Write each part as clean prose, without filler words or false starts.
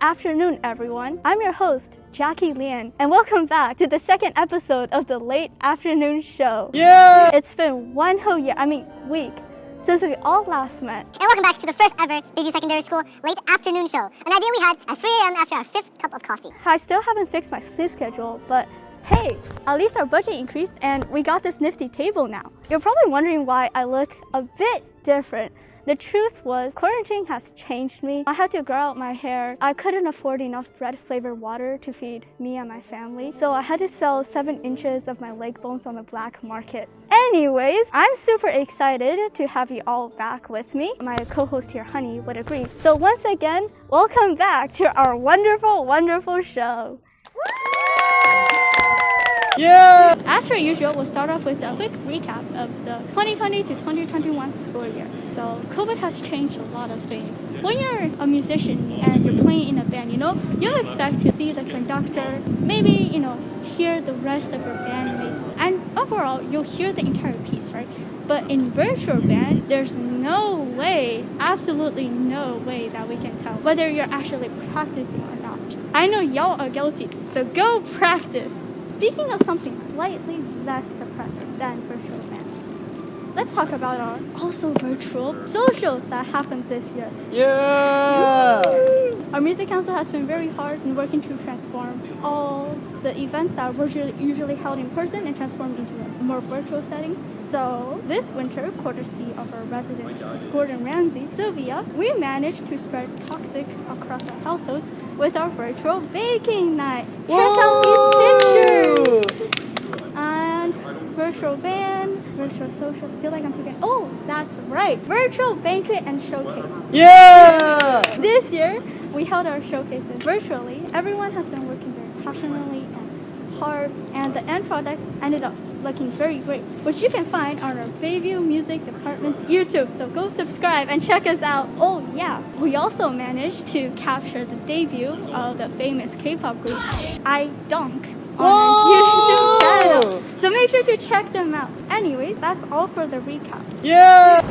afternoon, everyone. I'm your host, Jackie Lian, and welcome back to the second episode of the Late Afternoon Show. Yeah! It's been one whole week, since we all last met. And welcome back to the first ever Bayview Secondary School Late Afternoon Show, an idea we had at 3 a.m. after our 5th cup of coffee. I still haven't fixed my sleep schedule, but hey, at least our budget increased and we got this nifty table now. You're probably wondering why I look a bit different. The truth was, quarantine has changed me. I had to grow out my hair. I couldn't afford enough bread-flavored water to feed me and my family, so I had to sell 7 inches of my leg bones on the black market. Anyways, I'm super excited to have you all back with me. My co-host here, Honey, would agree. So once again, welcome back to our wonderful, wonderful show. Yeah! As per usual, we'll start off with a quick recap of the 2020 to 2021 school year. So COVID has changed a lot of things. When you're a musician and you're playing in a band, you'll expect to see the conductor, maybe, hear the rest of your bandmates. And overall, you'll hear the entire piece, right? But in virtual band, there's no way, absolutely no way that we can tell whether you're actually practicing or not. I know y'all are guilty, so go practice. Speaking of something slightly less depressing than virtual band, let's talk about our also virtual socials that happened this year. Yeah! Our music council has been very hard in working to transform all the events that were usually held in person and transform into a more virtual setting. So this winter, courtesy of our resident Gordon Ramsay, Sylvia, we managed to spread toxic across our households with our virtual baking night. Check out these pictures! And virtual band, virtual social, I feel like I'm forgetting. Oh, that's right, virtual banquet and showcase. Yeah! This year, we held our showcases virtually. Everyone has been working very passionately and hard, and the end product ended up looking very great, which you can find on our Bayview Music Department's YouTube. So go subscribe and check us out. Oh yeah, we also managed to capture the debut of the famous K-pop group IDOCS on our YouTube channel. So make sure to check them out. Anyways, that's all for the recap. Yeah!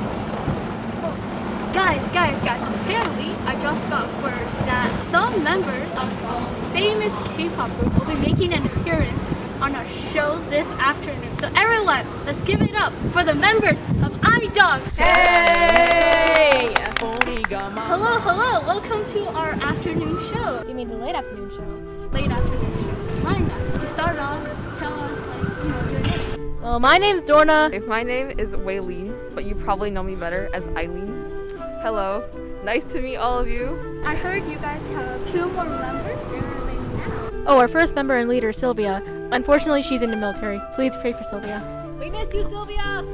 Guys, apparently I just got word that some members of a famous K-pop group will be making an appearance on our show this afternoon. So everyone, let's give it up for the members of IDOCS! Hey! Hello, welcome to our afternoon show. You mean the late afternoon show? Late afternoon show. Linda, to start off, tell us your name. Well, my name's Dorna. My name is Wei-Lee, but you probably know me better as Eileen. Hello, nice to meet all of you. I heard you guys have 2 more members. Where are they now? Oh, our first member and leader, Sylvia. Unfortunately, she's in the military. Please pray for Sylvia. We miss you, Sylvia!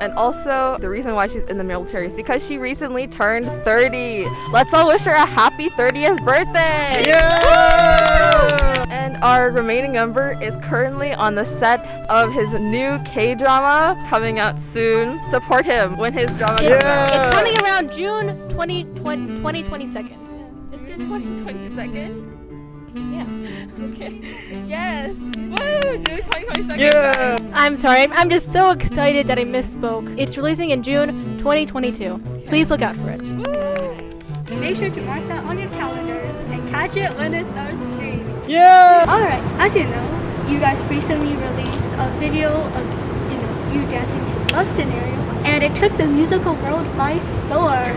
And also, the reason why she's in the military is because she recently turned 30. Let's all wish her a happy 30th birthday! Yeah! And our remaining member is currently on the set of his new K-drama coming out soon. Support him when his drama comes out. It's coming around June 2022nd. It's been 2022nd? Yeah. Okay. Yes. Woo! June 2022nd. Yeah! I'm sorry, I'm just so excited that I misspoke. It's releasing in June 2022. Please look out for it. Make sure to mark that on your calendars and catch it when it starts streaming. Yeah! Alright, as you know, you guys recently released a video of you dancing to Love Scenario, and it took the musical world by storm.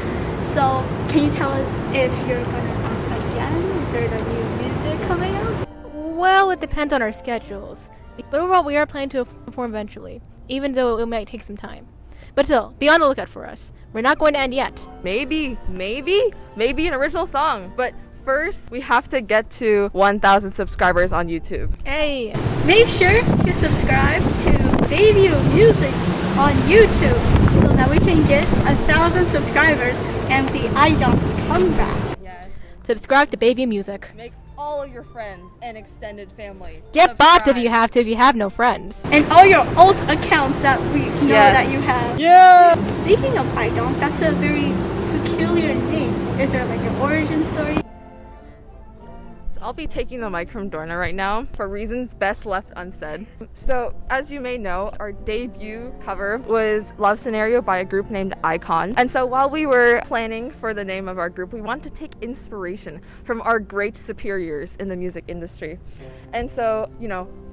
So can you tell us if you're gonna act again? Is there the new music coming out? Well, it depends on our schedules. But overall, we are planning to perform eventually, even though it might take some time. But still, be on the lookout for us. We're not going to end yet. Maybe an original song. But first, we have to get to 1,000 subscribers on YouTube. Hey! Make sure to subscribe to Bayview Music on YouTube so that we can get 1,000 subscribers and the IDOCS comeback. Yes. Subscribe to Bayview Music. Make all of your friends and extended family Get bots if subscribe. you have to, if you have no friends. And all your alt accounts that we know Yes. that you have. Yeah! Speaking of IDOCS, that's a very peculiar name. Is there like an origin story? I'll be taking the mic from Dorna right now for reasons best left unsaid. So, as you may know, our debut cover was Love Scenario by a group named Icon. And so while we were planning for the name of our group, we wanted to take inspiration from our great superiors in the music industry. And so,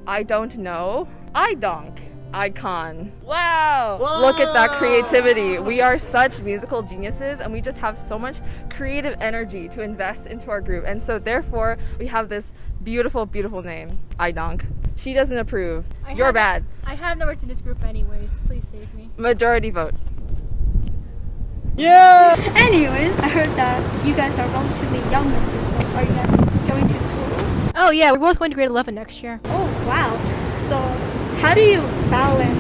I don't know, IDONC. Icon. Wow! Whoa! Look at that creativity. We are such musical geniuses and we just have so much creative energy to invest into our group. And so therefore, we have this beautiful, beautiful name, IDONC. She doesn't approve. You're bad. I have no words in this group anyways. Please save me. Majority vote. Yeah! Anyways, I heard that you guys are relatively young members, so are you guys going to school? Oh yeah, we're both going to grade 11 next year. Oh, wow. So how do you balance,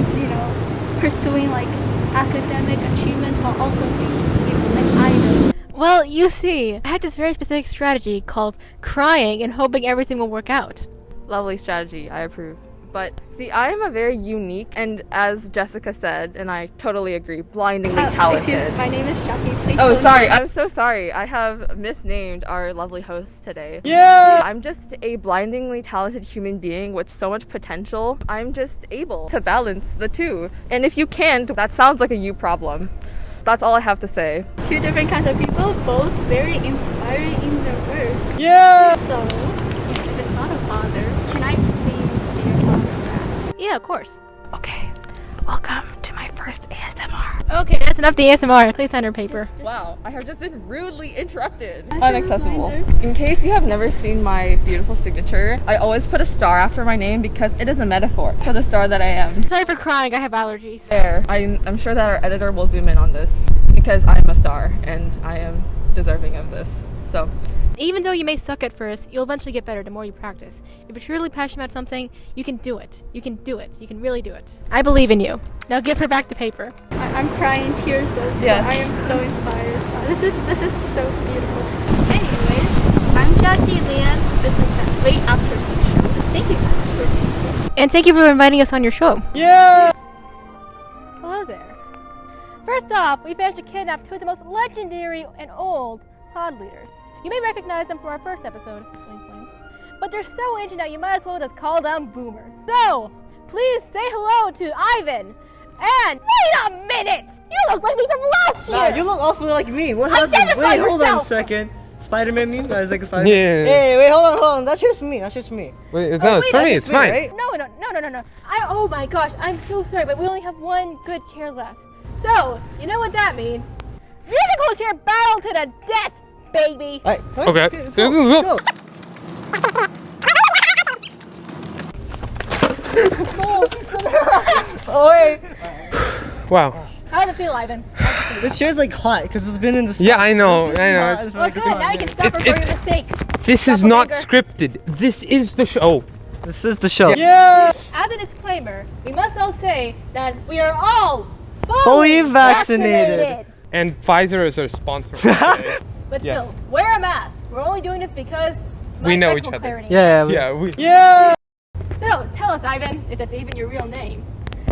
pursuing like academic achievements while also being, an idol? Well, you see, I had this very specific strategy called crying and hoping everything will work out. Lovely strategy. I approve. But see, I am a very unique and, as Jessica said, and I totally agree, blindingly talented. Excuse me, my name is Jackie. Please Oh, don't sorry. worry. I'm so sorry. I have misnamed our lovely host today. Yeah! I'm just a blindingly talented human being with so much potential. I'm just able to balance the two. And if you can't, that sounds like a you problem. That's all I have to say. Two different kinds of people, both very inspiring in their words. Yeah! So, if it's not a bother, can I please do your autograph? Yeah, of course. Okay, welcome to my first ASMR. Okay, that's enough the ASMR. Please sign her paper. Wow, I have just been rudely interrupted. As a Unacceptable. reminder. In case you have never seen my beautiful signature, I always put a star after my name because it is a metaphor for the star that I am. Sorry for crying, I have allergies. There, I'm sure that our editor will zoom in on this because I am a star and I am deserving of this. So, Even though you may suck at first, you'll eventually get better the more you practice. If you're truly passionate about something, you can do it. You can do it. You can really do it. I believe in you. Now give her back the paper. I'm crying tears of Yeah. I am so inspired. This is so beautiful. Anyways, I'm Jackie Lian. This is the Late Afternoon Show. Thank you guys for being here. And thank you for inviting us on your show. Yeah! Hello there. First off, we managed to kidnap two of the most legendary and old pod leaders. You may recognize them from our first episode, 2020. But they're so ancient that you might as well just call them boomers. So, please say hello to Ivan. And wait a minute! You look like me from last year! Nah, you look awfully like me. What happened? Identify Wait, hold on a yourself. second. Spider-Man meme? That is like a Spider-Man. Yeah. Hey, wait, hold on. That's just for me. That's just for me. Wait, Oh, no, it's wait, funny. that's It's just me, fine. right? No. Oh my gosh, I'm so sorry, but we only have one good chair left. So, you know what that means? Musical chair battle to the death, baby! Alright, Okay. let's go. Let's go. Oh, wait. Wow. How's it feel, Ivan? This chair's like hot because it's been in the sun. Yeah, I know. It's I know. hot. It's- Well, good, now you can stop It- recording it- mistakes. This is not Doppelganger. scripted. This is the show. This is the show. Yeah! As a disclaimer, we must all say that we are all Fully vaccinated. And Pfizer is our sponsor. today. But Yes. still, wear a mask. We're only doing this because We know technical each other. clarity. Yeah, Yeah, we. Yeah! So, tell us, Ivan, if that's even your real name.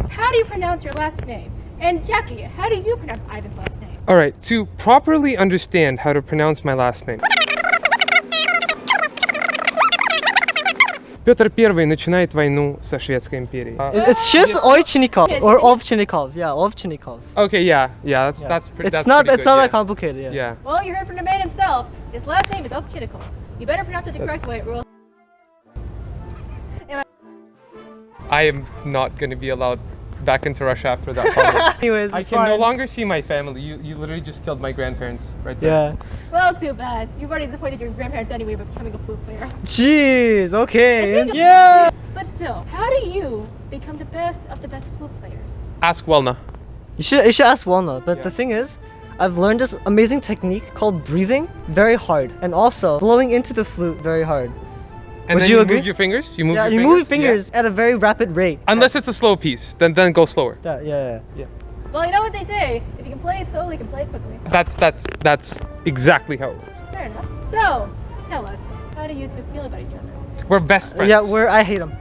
How do you pronounce your last name? And Jackie, how do you pronounce Ivan's last name? All right. To properly understand how to pronounce my last name. Петр I начинает войну со Шведской империей. It's just Oychinikov or Ovchinikov. Yeah, Ovchinikov. Okay, yeah, that's pretty. It's that's not pretty it's not good, that complicated. Yeah. Yeah. Well, you heard from the man himself. His last name is Ovchinikov. You better pronounce it the correct way, or I am not going to be allowed back into Russia after that comment. Anyways, I it's can fine. no longer see my family. You literally just killed my grandparents right there. Yeah. well, too bad. You've already disappointed your grandparents anyway by becoming a flute player. Jeez. Okay. I think- Yeah. But still, how do you become the best of the best flute players? Ask Welna. You should ask Walnut. But Yeah. the thing is, I've learned this amazing technique called breathing very hard, and also blowing into the flute very hard. And Would then you you agree? move your fingers. You move Yeah, your you fingers. move your fingers at a very rapid rate. Yeah. Unless it's a slow piece, then go slower. Yeah. Well, you know what they say. If you can play it slowly, you can play it quickly. That's exactly how it works. Fair enough. So, tell us, how do you two feel about each other? We're best friends. Yeah, I hate him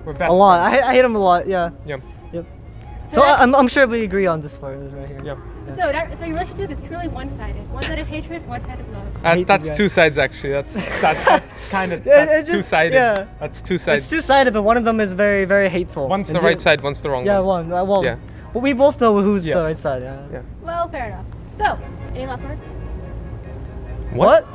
We're best a lot. friends. I hate him a lot. Yeah. Yeah. Yep. So I'm sure we agree on this part right here. Yeah. So your relationship is truly one-sided. One-sided hatred, one-sided love. That's two sides actually. That's kind of Yeah, that's it just- two-sided. yeah. That's two sides. It's two-sided, but one of them is very, very hateful. One's And the right side, one's the wrong Yeah, one. well, Yeah. but we both know who's the Yes. right side. Yeah. Well, fair enough. So, any last words? What?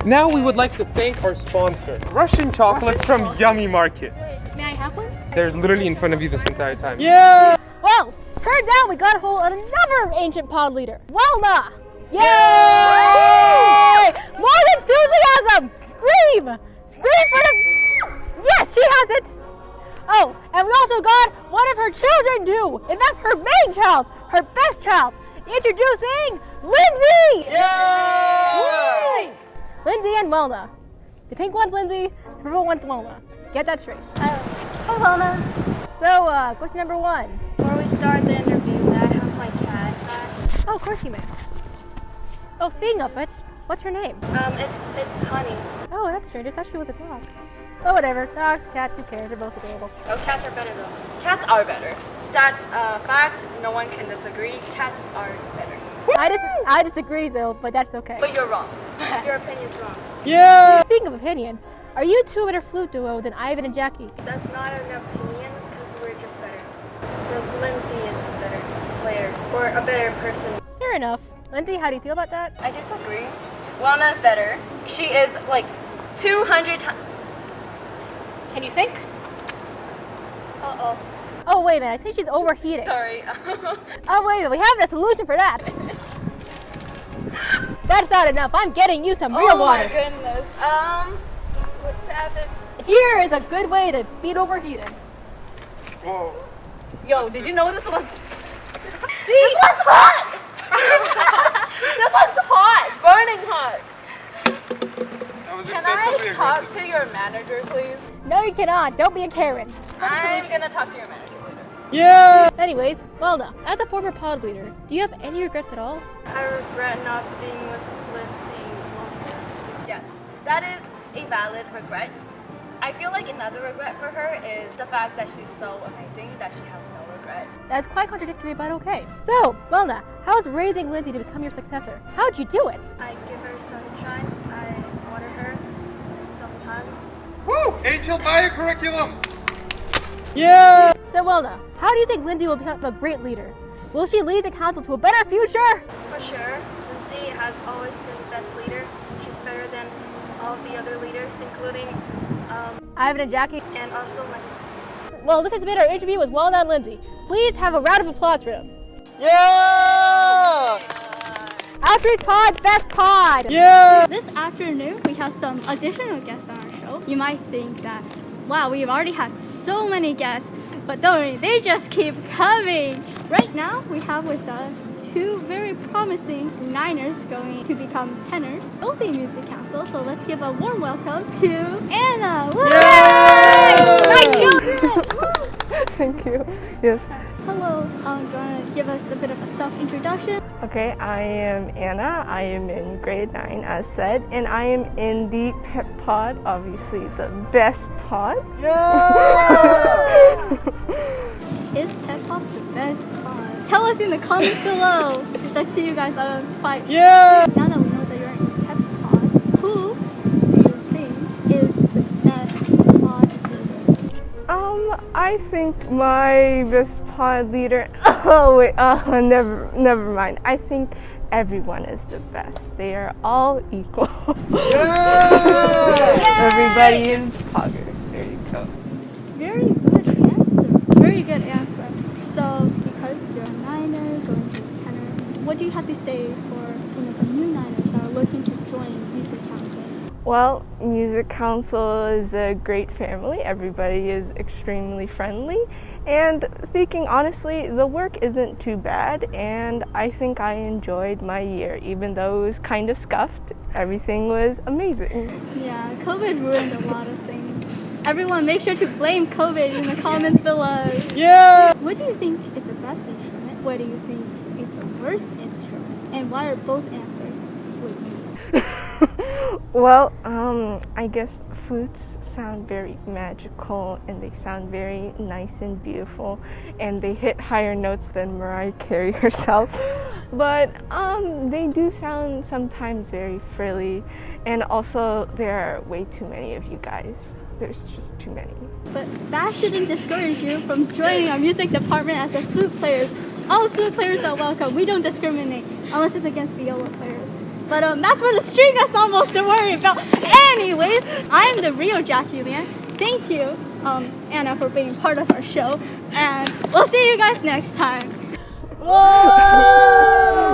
Now we would like to thank our sponsor, Russian chocolates from Yummy Market. May I have one? They're literally in front of you this entire time. Yeah! Well, turns out we got a hold of another ancient pod leader, Welna! Yay! More enthusiasm! Scream! Scream for the... Yes, she has it! Oh, and we also got one of her children too! In fact, her main child, her best child! Introducing Lindsay! Yay! Lindsay and Welna. The pink one's Lindsay, the purple one's Welna. Get that straight. Hello, Lona. So, question number 1. Before we start the interview, may I have my cat back? Oh, of course you may. Oh, speaking of which, what's her name? It's Honey. Oh, that's strange. I thought she was a dog. Oh, whatever. Dogs, cats, who cares? They're both adorable. Oh, cats are better though. Cats are better. That's a fact. No one can disagree. Cats are better. I disagree, though, but that's okay. But you're wrong. Your opinion's wrong. Yeah! Speaking of opinions, are you two a better flute duo than Ivan and Jackie? That's not an opinion because we're just better. Because Lindsay is a better player or a better person. Fair enough. Lindsay, how do you feel about that? I disagree. Welna's better. She is like 200 times. Can you think? Uh-oh. Oh, wait a minute. I think she's overheating. Sorry. Oh, wait a minute. We have a solution for that. That's not enough. I'm getting you some real Oh my water. goodness. What's happened? Here is a good way to beat overheating. Whoa. Yo, did you know this one's... See? This one's hot! This one's hot! Burning hot! That was Can I talk to your manager, please? No, you cannot. Don't be a Karen. I'm gonna talk to your manager later. Yeah! Anyways, Welna, as a former pod leader, do you have any regrets at all? I regret not being with Lindsay longer. Yes, that is a valid regret. I feel like another regret for her is the fact that she's so amazing that she has no regret. That's quite contradictory, but okay. So, Welna, how's raising Lindsay to become your successor? How'd you do it? I give her sunshine, I water her sometimes. Woo! HL Biocurriculum! Yeah! So, Welna, how do you think Lindsay will become a great leader? Will she lead the council to a better future? For sure, Lindsay has always been the best leader. She's better than all the other leaders, including Ivan and Jackie. and also myself. Well, this has been our interview with Welna and Lindsay. Please have a round of applause for them. Yeah! Outreach Pod, best pod! Yeah! This afternoon, we have some additional guests on our show. You might think that, wow, we've already had so many guests, but don't worry, they just keep coming. Right now, we have with us two very promising niners going to become tenors, both the music council. So let's give a warm welcome to Anna. Woo! My children! Woo! Thank you. Yes. Hello, do you want to give us a bit of a self-introduction? Okay, I am Anna. I am in grade 9, as said, and I am in the pep pod, obviously the best pod. Is Pep Pop the best pod? Tell us in the comments below. Let's see you guys on fight. Yeah! Now that we know that you're in Pep Pod, who do you think is the best pod leader? I think my best pod leader. Oh wait, never mind. I think everyone is the best. They are all equal. Everybody is poggers. There you go. Very good answer. Very good answer. So, because you're a niner, going to tenors, what do you have to say for the new niners that are looking to join music council? Well, Music Council is a great family. Everybody is extremely friendly. And speaking honestly, the work isn't too bad, and I think I enjoyed my year. Even though it was kind of scuffed, everything was amazing. Yeah, COVID ruined a lot of things. Everyone, make sure to blame COVID in the comments below. Yeah! What do you think is the best instrument? What do you think is the worst instrument? And why are both answers with you? Well, I guess flutes sound very magical and they sound very nice and beautiful, and they hit higher notes than Mariah Carey herself. But they do sound sometimes very frilly, and also there are way too many of you guys. There's just too many. But that shouldn't discourage you from joining our music department as a flute player. All flute players are welcome. We don't discriminate unless it's against viola players. But that's for the string ensembles to worry about. Anyways, I'm the real Jackie Lian. Thank you, Anna, for being part of our show. And we'll see you guys next time. Whoa!